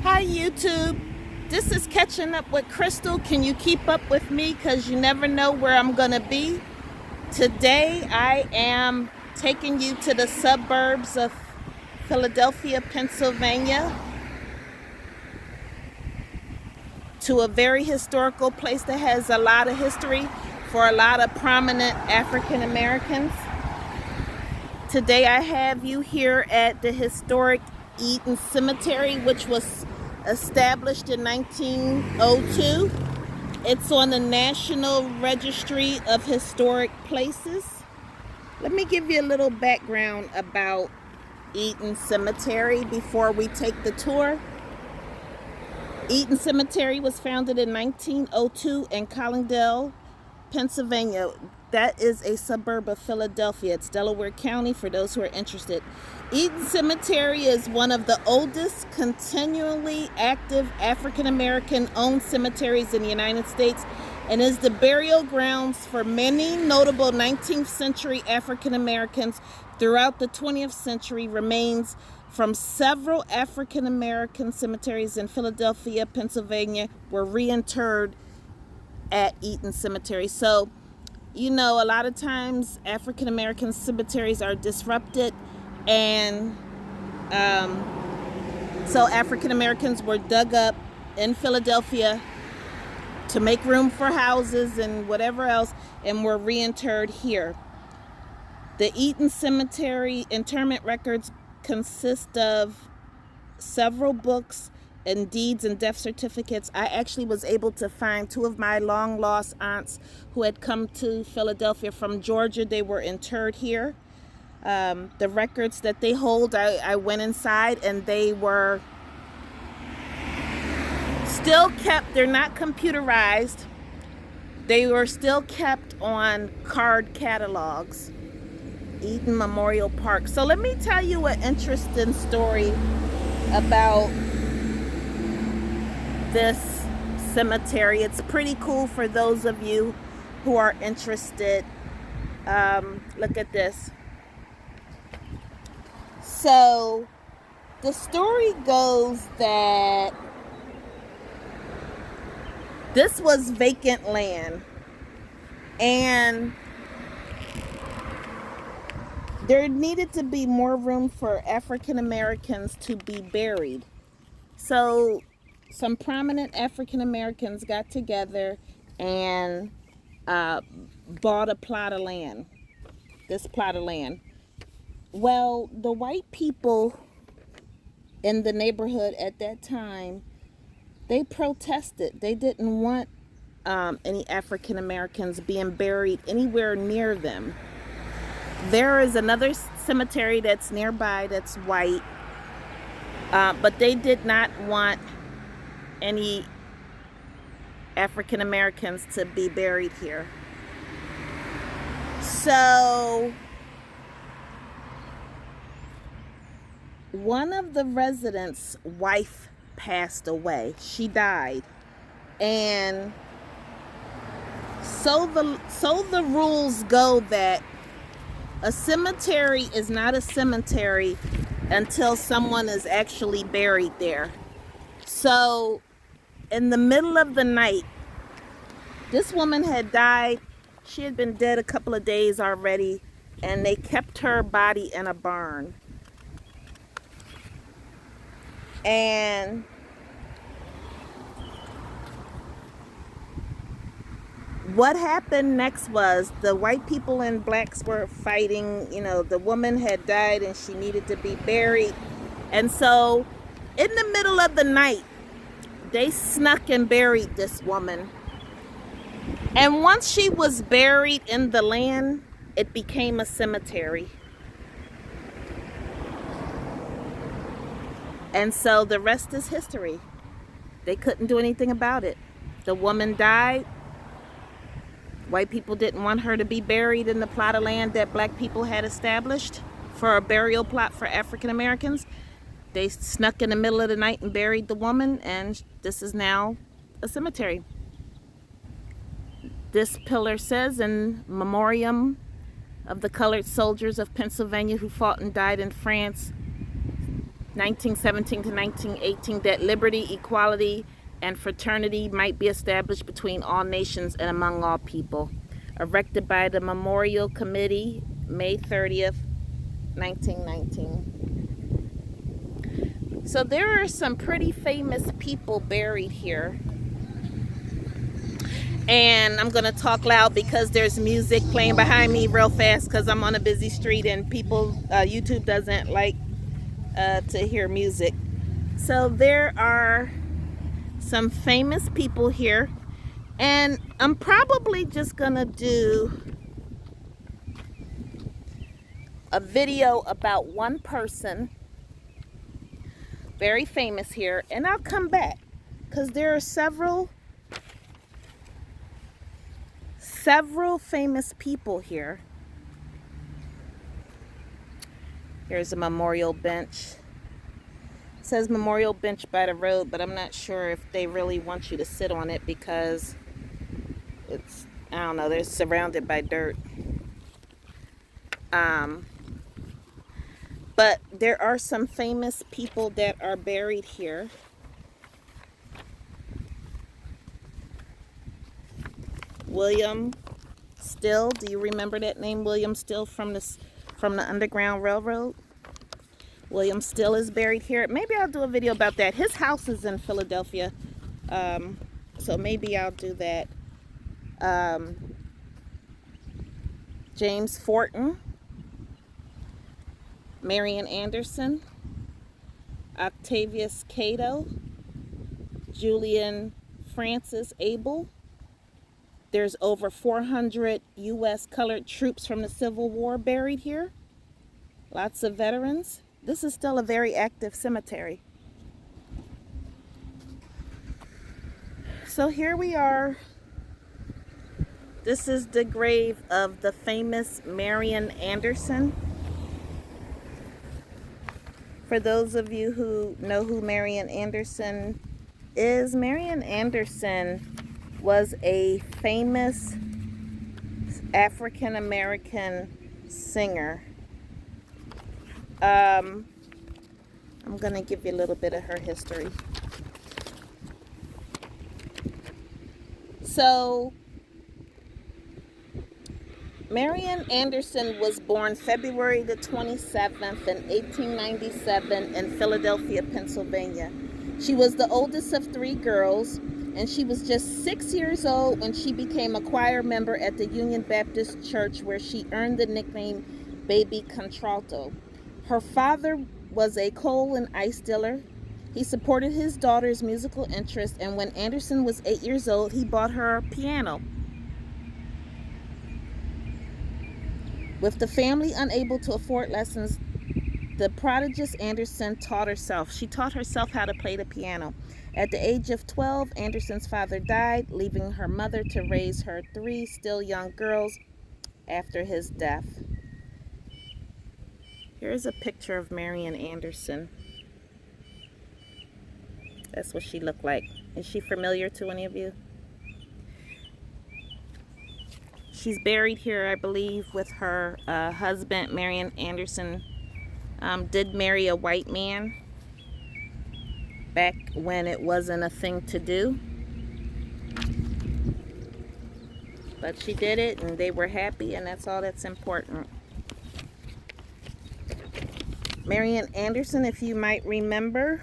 Hi YouTube, this is Catching Up with Crystal. Can you keep up with me? Because you never know where I'm going to be. Today I am taking you to the suburbs of Philadelphia, Pennsylvania, to a very historical place that has a lot of history for a lot of prominent African Americans. Today I have you here at the historic Eaton Cemetery, which was established in 1902. It's on the National Registry of Historic Places. Let me give you a little background about Eaton Cemetery before we take the tour. Eaton Cemetery was founded in 1902 in Collingdale, Pennsylvania. That is a suburb of Philadelphia. It's Delaware County for those who are interested. Eaton Cemetery is one of the oldest continually active African American owned cemeteries in the United States and is the burial grounds for many notable 19th century African Americans. Throughout the 20th century, remains from several African American cemeteries in Philadelphia, Pennsylvania were reinterred at Eaton Cemetery. So, you know, a lot of times African American cemeteries are disrupted, and so African Americans were dug up in Philadelphia to make room for houses and whatever else, and were reinterred here. The Eaton Cemetery interment records consist of several books and deeds and death certificates. I actually was able to find two of my long lost aunts who had come to Philadelphia from Georgia. They were interred here. The records that they hold, I went inside and they were still kept. They're not computerized. They were still kept on card catalogs. Eaton Memorial Park. So let me tell you an interesting story about this cemetery. It's pretty cool for those of you who are interested. Look at this. So the story goes that this was vacant land, and there needed to be more room for African Americans to be buried. So some prominent African Americans got together and bought a plot of land, this plot of land. Well, the white people in the neighborhood at that time, they protested. They didn't want any African Americans being buried anywhere near them. There is another cemetery that's nearby that's white, but they did not want any African Americans to be buried here. So one of the residents' wife passed away. She died. And so the rules go that a cemetery is not a cemetery until someone is actually buried there. So in the middle of the night, this woman had died. She had been dead a couple of days already, and they kept her body in a barn. And what happened next was the white people and blacks were fighting. You know, the woman had died and she needed to be buried. And so in the middle of the night, they snuck and buried this woman. And once she was buried in the land, it became a cemetery. And so the rest is history. They couldn't do anything about it. The woman died. White people didn't want her to be buried in the plot of land that black people had established for a burial plot for African Americans. They snuck in the middle of the night and buried the woman, and this is now a cemetery. This pillar says, "In memoriam of the colored soldiers of Pennsylvania who fought and died in France 1917 to 1918, that liberty, equality, and fraternity might be established between all nations and among all people. Erected by the Memorial Committee, May 30th, 1919. So there are some pretty famous people buried here. And I'm going to talk loud because there's music playing behind me real fast because I'm on a busy street and people, YouTube doesn't like to hear music. So there are some famous people here, and I'm probably just gonna do a video about one person very famous here, and I'll come back because there are several famous people here. Here's a memorial bench. It says memorial bench by the road, but I'm not sure if they really want you to sit on it because it's, I don't know, they're surrounded by dirt. But there are some famous people that are buried here. William Still, do you remember that name, William Still, from the Underground Railroad? William Still is buried here. Maybe I'll do a video about that. His house is in Philadelphia, so maybe I'll do that. James Forten, Marian Anderson, Octavius Cato, Julian Francis Abel. There's over 400 U.S. colored troops from the Civil War buried here. Lots of veterans. This is still a very active cemetery. So here we are. This is the grave of the famous Marian Anderson. For those of you who know who Marian Anderson is, Marian Anderson was a famous African American singer. I'm going to give you a little bit of her history. So, Marian Anderson was born February the 27th in 1897 in Philadelphia, Pennsylvania. She was the oldest of 3 girls, and she was just 6 years old when she became a choir member at the Union Baptist Church, where she earned the nickname Baby Contralto. Her father was a coal and ice dealer. He supported his daughter's musical interest, and when Anderson was 8 years old, he bought her a piano. With the family unable to afford lessons, the prodigious Anderson taught herself. She taught herself how to play the piano. At the age of 12, Anderson's father died, leaving her mother to raise her 3 still young girls after his death. Here's a picture of Marian Anderson. That's what she looked like. Is she familiar to any of you? She's buried here, I believe, with her husband. Marian Anderson did marry a white man back when it wasn't a thing to do. But she did it, and they were happy, and that's all that's important. Marian Anderson, if you might remember,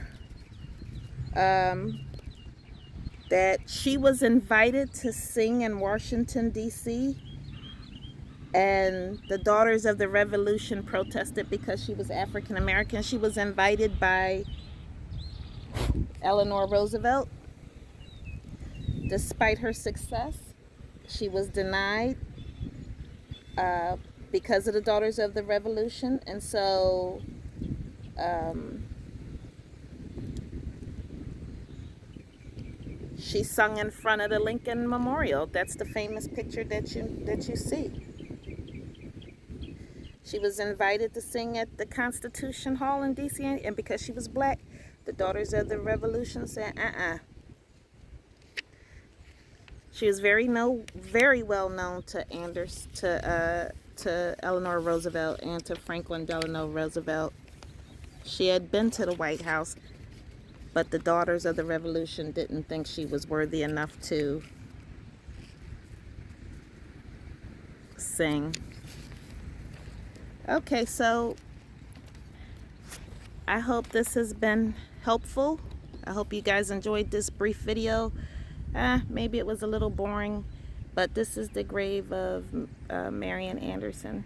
that she was invited to sing in Washington, D.C., and the Daughters of the Revolution protested because she was African American. She was invited by Eleanor Roosevelt. Despite her success, she was denied because of the Daughters of the Revolution, and so she sung in front of the Lincoln Memorial. That's the famous picture that you see. She was invited to sing at the Constitution Hall in D.C., and because she was black, the Daughters of the Revolution said, She was very well known to Eleanor Roosevelt and to Franklin Delano Roosevelt. She had been to the White House, but the Daughters of the Revolution didn't think she was worthy enough to sing. Okay, so I hope this has been helpful. I hope you guys enjoyed this brief video. Maybe it was a little boring, but this is the grave of Marian Anderson.